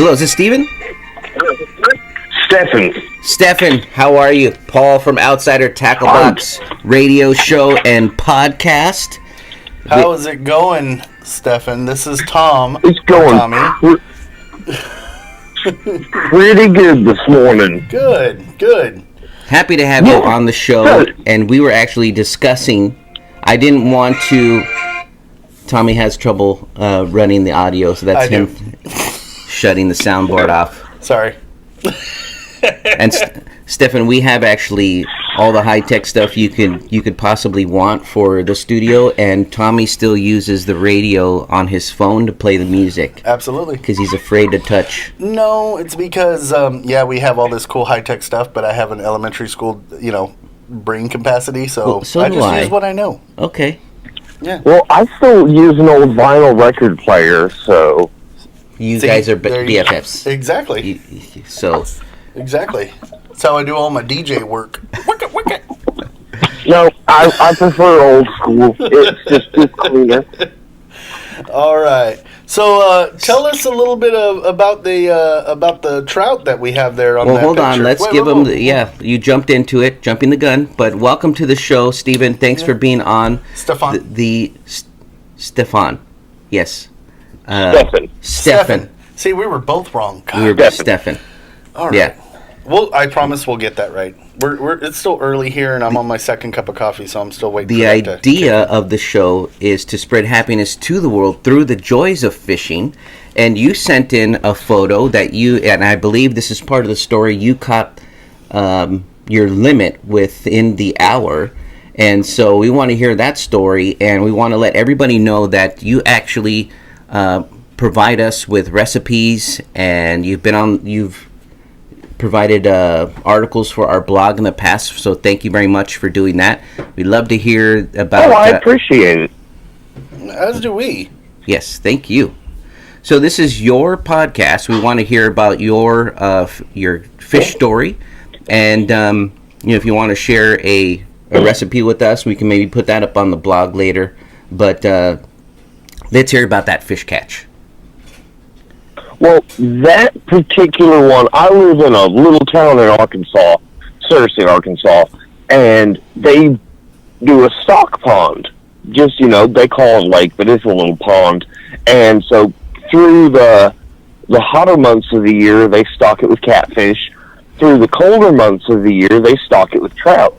Hello, is this Steven? Stefan, how are you? Paul from Outsider Tackle Box radio show and podcast. How is it going, Stefan? This is Tom. It's going Tommy. Pretty good this morning. Good. Happy to have you on the show. And we were actually discussing, I didn't want to, Tommy has trouble running the audio, so that's him shutting the soundboard off. Sorry. And Stefan, we have actually all the high-tech stuff you could possibly want for the studio, and Tommy still uses the radio on his phone to play the music. Absolutely. Because he's afraid to touch. No, it's because, we have all this cool high-tech stuff, but I have an elementary school, brain capacity, so I just use what I know. Okay. Yeah. Well, I still use an old vinyl record player, so... You guys are BFFs. Exactly. Exactly. That's how I do all my DJ work. Wicket. No, I prefer old school. It's just cleaner. All right. So tell us a little bit about the trout that we have there on that picture. Well, hold on. Let's give them... you jumped into it, jumping the gun. But welcome to the show, Steven. Thanks for being on. Stefan. Stefan. Yes. Stefan. See, we were both wrong. God. We were Stefan. All right. Yeah. Well, I promise we'll get that right. It's still early here, and I'm on my second cup of coffee, so I'm still waiting. The idea of the show is to spread happiness to the world through the joys of fishing. And you sent in a photo that and I believe this is part of the story, you caught your limit within the hour. And so we want to hear that story, and we want to let everybody know that you actually provide us with recipes, and you've provided articles for our blog in the past, so thank you very much for doing that. We'd love to hear about... Oh, I appreciate it. As do we. Yes, thank you. So this is your podcast. We want to hear about your fish story, and if you want to share a recipe with us, we can maybe put that up on the blog later, but let's hear about that fish catch. Well, that particular one, I live in a little town in Arkansas, Searcy, Arkansas, and they do a stock pond. Just, they call it lake, but it's a little pond. And so through the hotter months of the year, they stock it with catfish. Through the colder months of the year, they stock it with trout.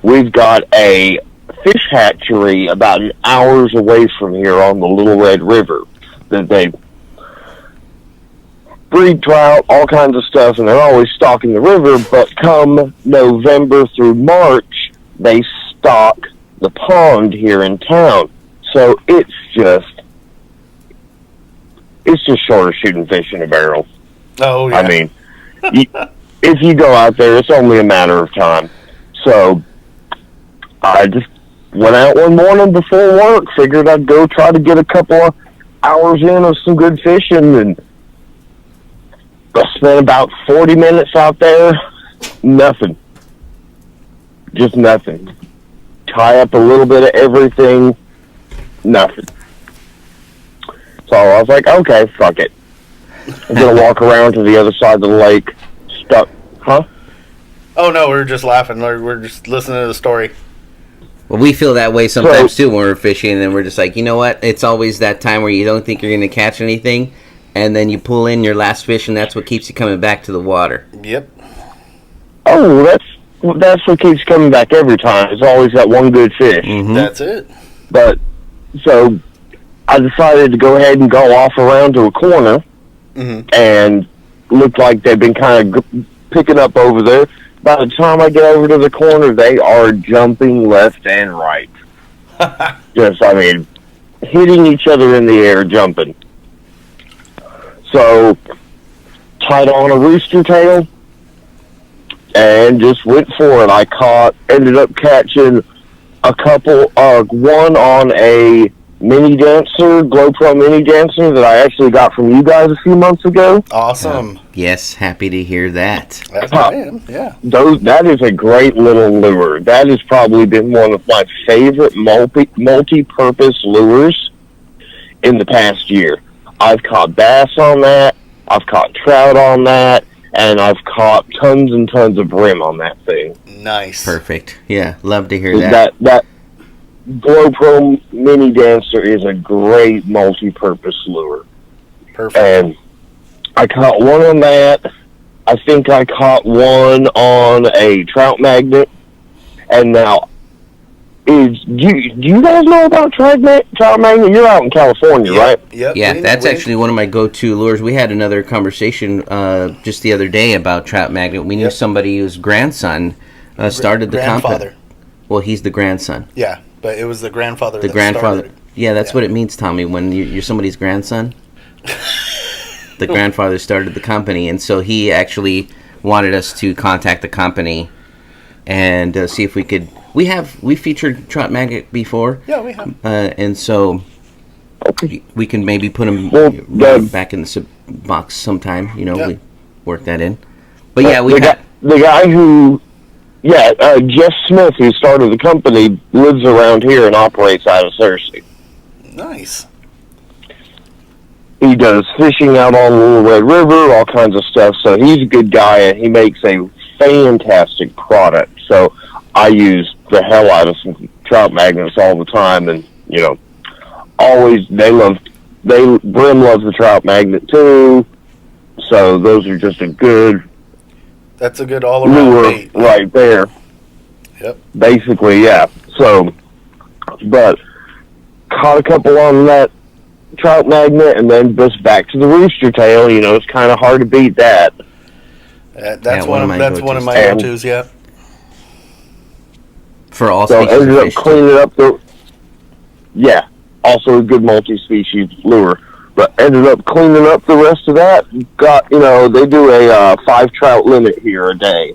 We've got a fish hatchery about an hour's away from here on the Little Red River that they breed trout, all kinds of stuff, and they're always stocking the river, but come November through March, they stock the pond here in town. So it's just short of shooting fish in a barrel. Oh, yeah. I mean, if you go out there, it's only a matter of time. So I just went out one morning before work, figured I'd go try to get a couple of hours in of some good fishing, and I spent about 40 minutes out there, nothing. Just nothing. Tie up a little bit of everything, nothing. So I was like, okay, fuck it. I'm going to walk around to the other side of the lake, stuck. Huh? Oh, no, we were just laughing. We're just listening to the story. Well, we feel that way sometimes, too, when we're fishing, and we're just like, you know what? It's always that time where you don't think you're going to catch anything, and then you pull in your last fish, and that's what keeps you coming back to the water. Yep. Oh, that's what keeps coming back every time. It's always that one good fish. Mm-hmm. That's it. But, so, I decided to go ahead and go off around to a corner, and looked like they've been kind of picking up over there. By the time I get over to the corner, they are jumping left and right. Hitting each other in the air, jumping. So, tied on a rooster tail, and just went for it. Ended up catching a couple, one on a GoPro mini dancer that I actually got from you guys a few months ago. Awesome. Yes, happy to hear that. That's what I am, yeah. That is a great little lure. That has probably been one of my favorite multi-purpose lures in the past year. I've caught bass on that. I've caught trout on that, and I've caught tons and tons of brim on that thing. Nice. Perfect. Yeah, love to hear that. That Glow Pro Mini Dancer is a great multi-purpose lure. Perfect. And I caught one on that. I think I caught one on a trout magnet. And now, do you guys know about trout magnet? You're out in California, right? Yep. Yeah, that's actually one of my go-to lures. We had another conversation just the other day about trout magnet. We knew somebody whose grandson started the company. Well, he's the grandson. Yeah, but it was the grandfather. Started. Yeah, that's what it means, Tommy. When you're somebody's grandson, the grandfather started the company, and so he actually wanted us to contact the company and see if we could. We featured trout magnet before. Yeah, we have. And so we can maybe put him back in the box sometime. We work that in. But yeah, the guy who. Yeah, Jeff Smith, who started the company, lives around here and operates out of Searcy. Nice. He does fishing out on Little Red River, all kinds of stuff. So he's a good guy, and he makes a fantastic product. So I use the hell out of some trout magnets all the time, and always Brim loves the trout magnet too. So those are just a good. That's a good all-around bait. Right there. Yep. Basically, yeah. So, but caught a couple on that trout magnet, and then just back to the rooster tail. It's kind of hard to beat that. That's one of my go-tos. Yeah. For all so species ended of up fish. Cleaning up the. Yeah, also a good multi-species lure. But ended up cleaning up the rest of that. Got, they do a 5 trout limit here a day.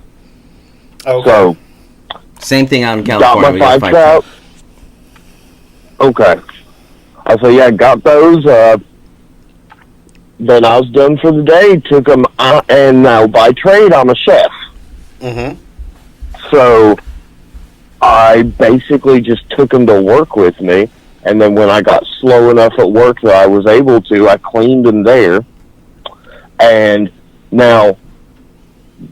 Okay. So, same thing out in California. Got my 5 trout. Okay. Got those. Then I was done for the day. Took them out, and now by trade, I'm a chef. Mm-hmm. So, I basically just took them to work with me. And then when I got slow enough at work that I was able to, I cleaned them there. And now,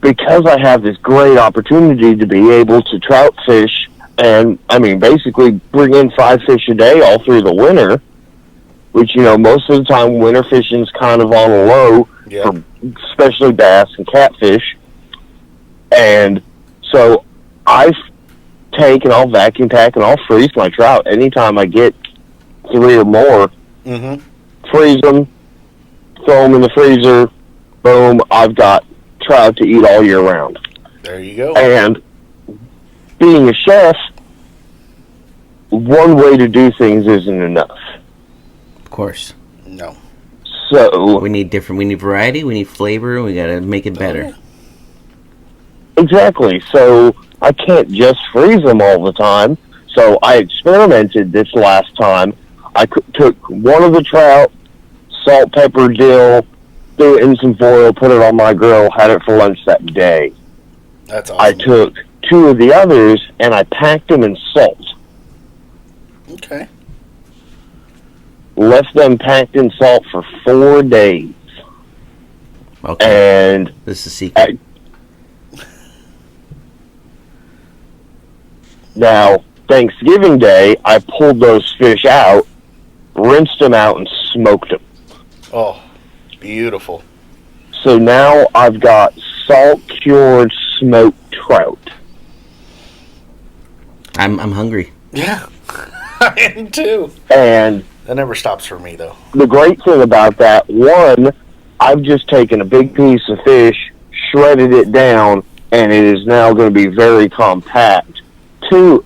because I have this great opportunity to be able to trout fish, and, basically bring in 5 fish a day all through the winter, which, most of the time winter fishing's kind of on a low, for especially bass and catfish. And so I take and I'll vacuum pack and I'll freeze my trout anytime I get 3 or more. Mm-hmm. Freeze them, throw them in the freezer. Boom! I've got trout to eat all year round. There you go. And being a chef, one way to do things isn't enough. Of course. No. So we need variety. We need flavor. We got to make it better. Yeah. Exactly. So I can't just freeze them all the time. So I experimented this last time. I took one of the trout, salt, pepper, dill, threw it in some foil, put it on my grill, had it for lunch that day. That's awesome. I took 2 of the others, and I packed them in salt. Okay. Left them packed in salt for 4 days. Okay. And this is a secret. Now, Thanksgiving Day, I pulled those fish out, rinsed them out, and smoked them. Oh, beautiful. So now I've got salt-cured smoked trout. I'm hungry. Yeah, I am too. And that never stops for me, though. The great thing about that, one, I've just taken a big piece of fish, shredded it down, and it is now going to be very compact. 2,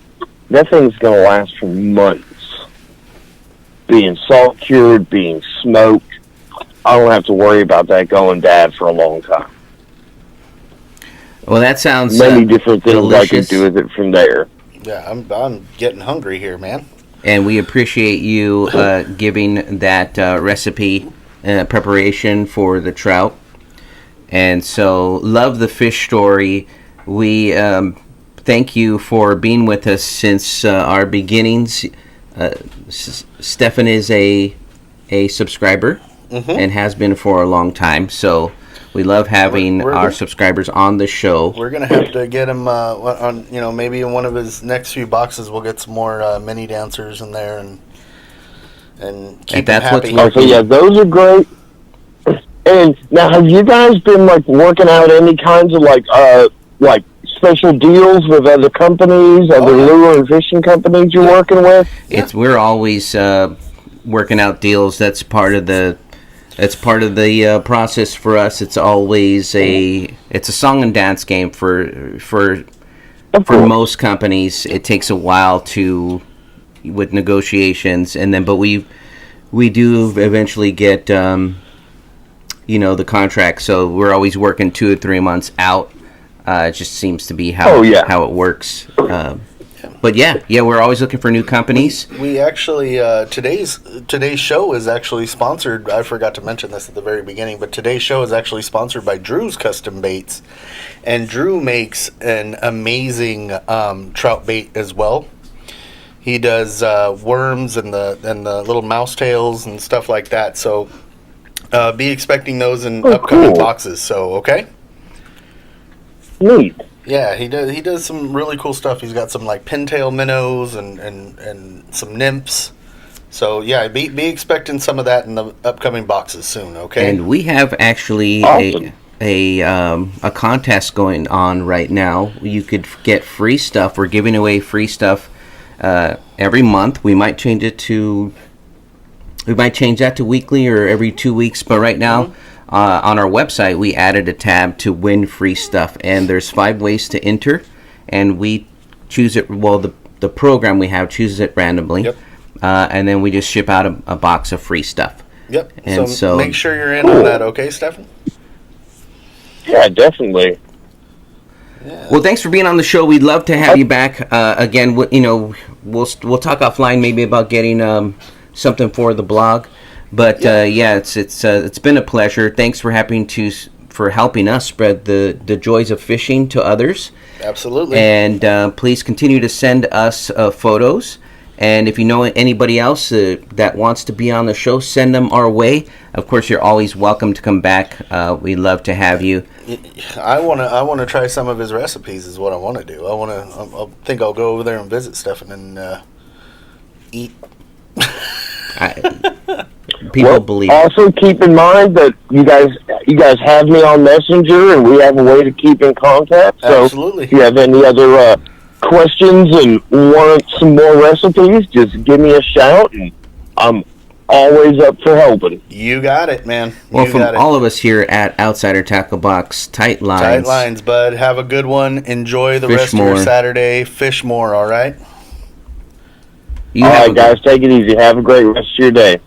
that thing's going to last for months. Being salt cured, being smoked, I don't have to worry about that going bad for a long time. Well, that sounds many different things delicious. I can do with it from there. Yeah, I'm getting hungry here, man. And we appreciate you giving that recipe preparation for the trout. And so, love the fish story. We thank you for being with us since our beginnings. Stefan is a subscriber. and has been for a long time. So we love having our subscribers on the show. We're gonna have to get him on. Maybe in one of his next few boxes, we'll get some more mini dancers in there and keep him happy. Okay, yeah, those are great. And now, have you guys been like working out any kinds of like special deals with other companies, other lure and fishing companies you're working with? We're always working out deals. That's part of the process for us. It's always it's a song and dance game for most companies. It takes a while with negotiations, but we do eventually get the contract. So we're always working 2 or 3 months out. It just seems to be how it works. But we're always looking for new companies. We actually today's show is actually sponsored. I forgot to mention this at the very beginning, but today's show is actually sponsored by Drew's Custom Baits, and Drew makes an amazing trout bait as well. He does worms and the little mouse tails and stuff like that. So be expecting those in upcoming boxes. So okay. Neat. Yeah, he does some really cool stuff. He's got some like pintail minnows and some nymphs. So yeah, be expecting some of that in the upcoming boxes soon, okay? And we have actually a contest going on right now. You could get free stuff. We're giving away free stuff every month. We might change that to weekly or every 2 weeks, but right now on our website, we added a tab to win free stuff, and there's 5 ways to enter, and we choose it. Well, the program we have chooses it randomly, and then we just ship out a box of free stuff. Yep. And so make sure you're in on that, okay, Stefan? Yeah, definitely. Yeah. Well, thanks for being on the show. We'd love to have you back again. We'll talk offline maybe about getting something for the blog. But it's been a pleasure. Thanks for helping us spread the joys of fishing to others. Absolutely. And please continue to send us photos. And if you know anybody else that wants to be on the show, send them our way. Of course, you're always welcome to come back. We'd love to have you. I want to try some of his recipes. Is what I want to do. I think I'll go over there and visit Stefan and eat. People believe. Also, keep in mind that you guys have me on Messenger, and we have a way to keep in contact. So absolutely. If you have any other questions and want some more recipes, just give me a shout, and I'm always up for helping. You got it, man. Well, from all of us here at Outsider Tackle Box, tight lines. Tight lines, bud. Have a good one. Enjoy the rest of your Saturday. Fish more, all right? All right, guys, take it easy. Have a great rest of your day.